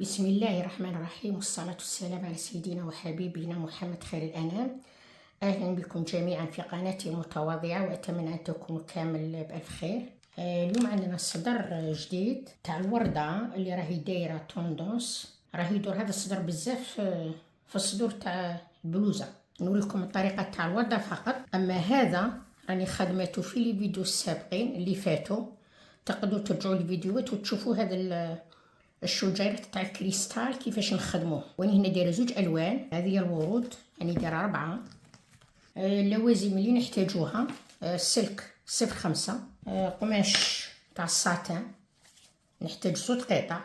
بسم الله الرحمن الرحيم، والصلاة والسلام على سيدنا وحبيبنا محمد خير الأنام. أهلا بكم جميعا في قناتي المتواضعة، وأتمنى أن تكونوا كامل بألف خير. اليوم عندنا صدر جديد تاع الوردة اللي راهي دايرة توندونس. راهي يدور هذا الصدر بزاف في الصدور تاع البلوزة. نوريكم الطريقة تاع الوردة فقط، أما هذا راني خدمته في لي فيديو السابقين اللي فاتوا. تقدروا ترجعوا الفيديوهات وتشوفوا هذا الشجيرة تاع الكريستال كيفاش نخدموه. واني هنا دايره زوج الوان، هذه الورود راني دايره 4. اللوازم اللي نحتاجوها سلك 05، قماش تاع الساتان، نحتاج 6 قطع،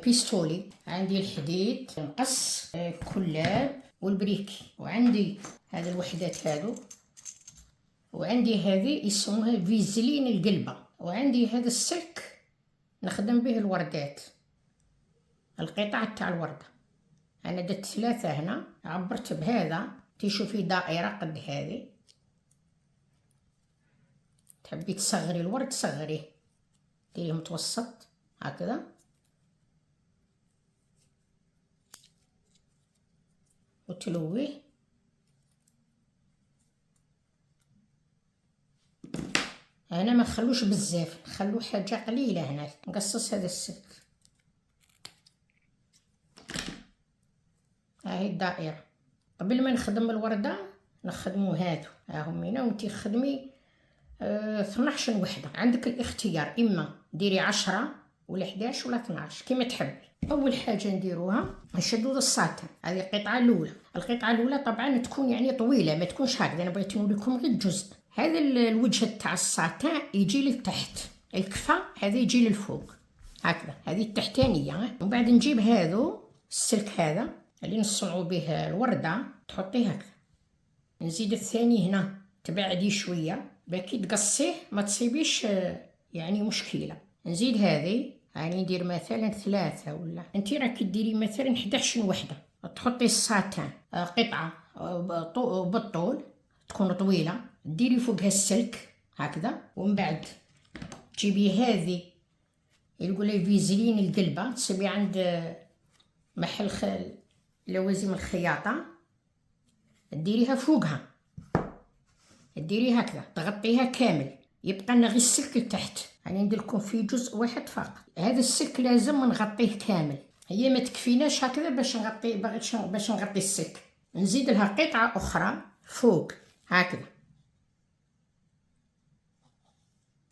بيستولي، عندي الحديد، مقص، كلاب والبريكي، وعندي هذه الوحدات هادو، وعندي هذه يسموها فيزلين القلبة، وعندي هذا السلك نخدم به الوردات، القطع تاع الوردة. أنا درت 3 هنا، عبرت بهذا تشوفي دائرة قد هذه. تحبي تصغري الورد صغريه، ديريه متوسط هكذا، وتلويه. هنا ما نخلوش بزاف، نخلو حاجة قليلة. هنا نقصص هذا السلك، هاهي الدائرة. قبل ما نخدم الوردة نخدمو هادو، هاهم هنا، وانتي خدمي 12 وحدة. عندك الاختيار، إما ديري 10 ولا 11 ولا 12 كيما تحبي. أول حاجة نديروها نشدو الساتان، هذه القطعة الأولى. القطعة الأولى طبعا تكون يعني طويلة، ما تكونش هكذا، أنا بغيت نوريكم غير جزء. هذا الوجه تاع الساتان يجي لتحت، الكفة هذا يجي للفوق هكذا، هذه التحتانية. ومن بعد نجيب هذا السلك هذا اللي نصنعوا به الوردة، تحطيه هكذا. نزيد الثاني هنا، تبعدي شوية باكي تقصيه ما تصيبيش يعني مشكلة. نزيد هذه، يعني ندير مثلا 3، ولا انتي راكي ديري مثلا 11 وحدة. تحطي الساتان قطعة بالطول، تكون طويلة، ديري فوقها السلك هكذا. ومن بعد تجيبي هذه يقولوا فيزلين القلبة، تصبي عند محل لوازم الخياطة، ديريها فوقها، ديري هكذا، تغطيها كامل، يبقى لنا غير السلك لتحت. يعني ندير لكم في جزء واحد فقط. هذا السلك لازم نغطيه كامل، هي ما تكفيناش هكذا باش نغطي، باش نغطي السلك. نزيد لها قطعة أخرى فوق هكذا.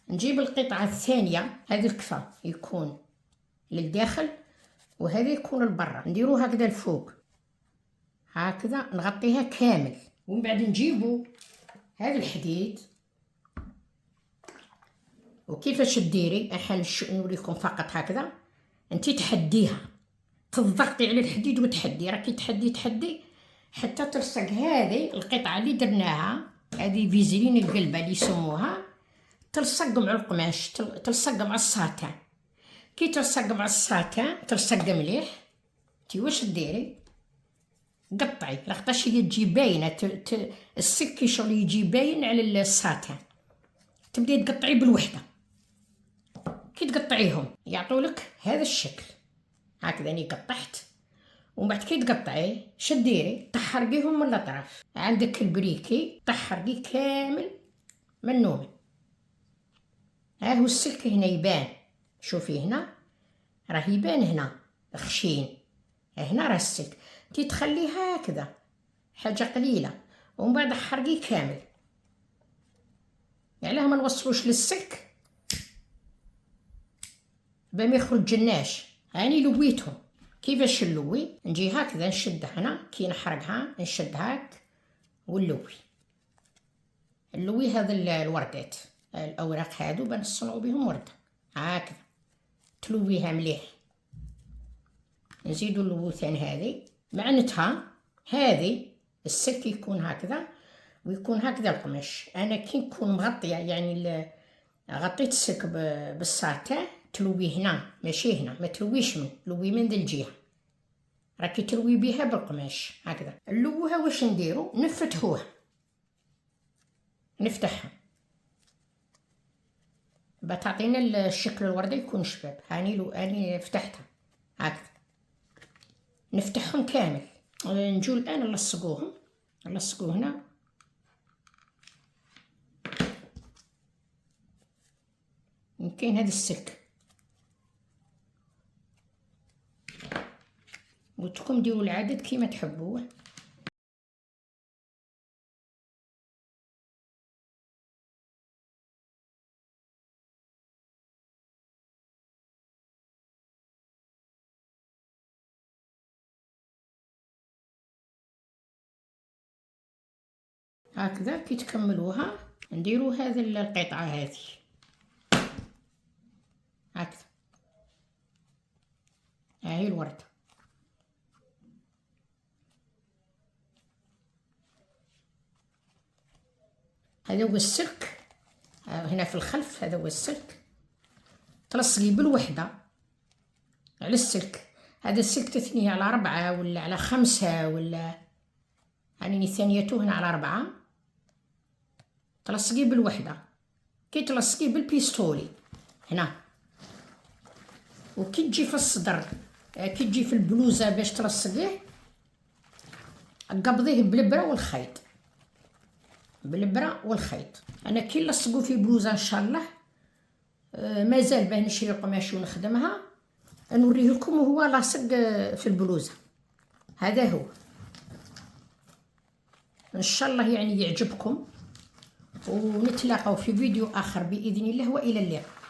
نجيب القطعة الثانية، هذه الكفة يكون للداخل وهذا يكون لبرا، نديرو هكذا الفوق هكذا، نغطيها كامل. ومن بعد نجيبو هذا الحديد. وكيفاش ديري؟ احنا نوريكم فقط هكذا. انتي تحديها، تضغطي على الحديد وتحدي، راكي تحدي حتى تلصق هذه القطعه اللي درناها، هذه فيزلين القلبه اللي يسموها، تلصق مع القماش، تلصق مع الساتان. كي تلصق مع الساتان تلصق مليح. انتي واش ديري؟ قطعي، لخطاش هي تجي باينه، السلك شغل يجي باين على الساتان. تبداي تقطعي بالوحده، كي تقطعيهم يعطولك هذا الشكل هكذا. اني قطعت، ومن بعد كي تقطعي شديري تحرقيهم من الاطراف. عندك البريكي تحرقي كامل منوم. ها هو السلك هنا يبان، شوفي هنا راه يبان، هنا خشين، هنا راه السلك. كي تخليه هكذا حاجه قليله، ومن بعد حرقيه كامل. علاه ما نوصلوش للسلك ما يخرجناش. هاني لويتهم. كيفاش نلوي؟ نجي هكذا نشد هنا، كي نحرقها نشد هاك ونلوي. نلوي هذا الوردات، الاوراق هادو بنصنعوا بهم ورده هكذا، تلويها مليح. نزيدو اللوثان هذه معناتها، هذه السلك يكون هكذا ويكون هكذا القماش. انا كي نكون مغطيه يعني غطيت السلك بالساتان، تلوي هنا ماشي هنا، ما تلويش لوي من ذي الجهه، راكي تلوي بها بالقماش هكذا. نلوها واش نديرو؟ نفتحوها، نفتحها بتعطينا الشكل الوردة يكون شباب. هاني فتحتها هكذا، نفتحهم كامل. نجو الان نلصقوهم، نلصقو هنا. كاين هذا السلك، قلتلكم ديروا العدد كيما تحبوه. هكذا كي تكملوها نديروا هذه القطعه هذه هكذا. هاهي الورده. هذا هو السلك، هنا في الخلف هذا هو السلك. تلصقي بالوحده على السلك. هذا السلك تثنيه على 4 ولا على 5 ولا يعني ثانيته هنا على 4. تلصقيه بالوحده. كي تلصقيه بالبيستولي هنا، وكي تجي في الصدر، كي تجي في البلوزه باش تلصقيه، قبضيه بالبره والخيط، بالبره والخيط. انا كي نلصقو في بلوزه ان شاء الله مازال باه نشري القماش ونخدمها، نوريه لكم وهو لاصق في البلوزه. هذا هو ان شاء الله يعني يعجبكم، ونتلاقاو في فيديو اخر باذن الله، والى اللقاء.